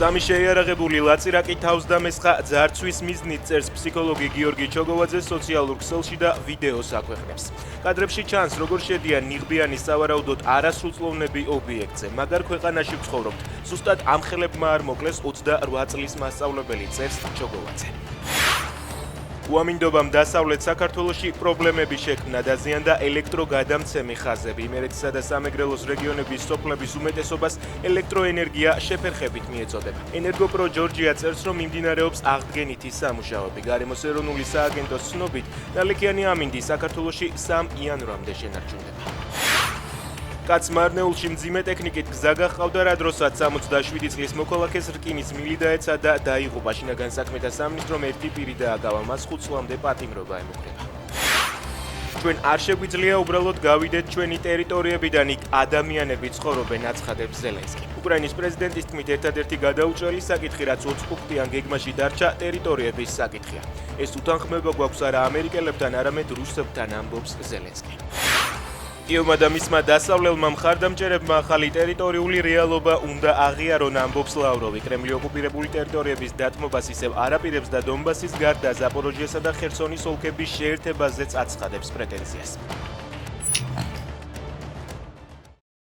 სამი შეიარაღებული ლაწირაკი თავს დამესხა ძარცვის მიზნით წერს ფსიქოლოგი გიორგი ჩოგოვაძე სოციალურ ქსელში და ვიდეოს აქვეყნებს. კადრებში ჩანს, როგორ შედიან ნიღბიანის სავარაუდოდ არასრულწლოვნები ობიექტზე, მაგარ ქვეყანაში ვცხოვრობთ. ზუსტად ამ ხელებმა არ მოკლეს 28 წლის მასწავლებელი, წერს ჩოგოვაძე. უამინდობამ დასავლეთ საქართველოში პრობლემები შექმნა დაზიანდა ელექტროგადამცემი ხაზები. იმერეთისა და სამეგრელოს რეგიონების სოფლების უმეტესობას ელექტროენერგია შეფერხებით მიეწოდება. ენერგოპრო ჯორჯია წერს, რომ მიმდინარეობს აღდგენითი სამუშაოები. გარემოს ეროვნული სააგენტოს ცნობით, ნალექიანი ამინდი საქართველოში 3 იანვრამდე შენარჩუნდება. კაცმა არნეულში მძიმე ტექნიკით გზა გაჰყავდა, რა დროსაც 67 წლის მოქალაქეს რკინის მილი დაეცა და დაიღუპა. შინაგან საქმეთა სამინისტრომ ერთი პირი დააკავა, მას 5 წლამდე პატიმრობა ემუქრება. ჩვენ არ შეგვიძლია უბრალოდ გავიდეთ ჩვენი ტერიტორიებიდან, იქ ადამიანები ცხოვრობენ, აცხადებს ზელენსკი. უკრაინის პრეზიდენტის თქმით, ერთადერთი გადაუჭრელი საკითხი, რაც 20 პუნქტიან გეგმაში დარჩა, ტერიტორიების საკითხია. ეს უთანხმოება გვაქვს არა ამერიკელებთან, არამედ რუსებთან, ამბობს ზელენსკი. კიევმა და მისმა დასავლელმა მხარდამჭერებმა ახალი ტერიტორიული რეალობა უნდა აღიარონ, ამბობს ლავროვი. კრემლი ოკუპირებული ტერიტორიების დათმობას ისევ არაპირებს და დონბასის გარდა ზაპოროჟიესა და ხერსონის ოლქების შეერთებაზეც აცხადებს პრეტენზიას.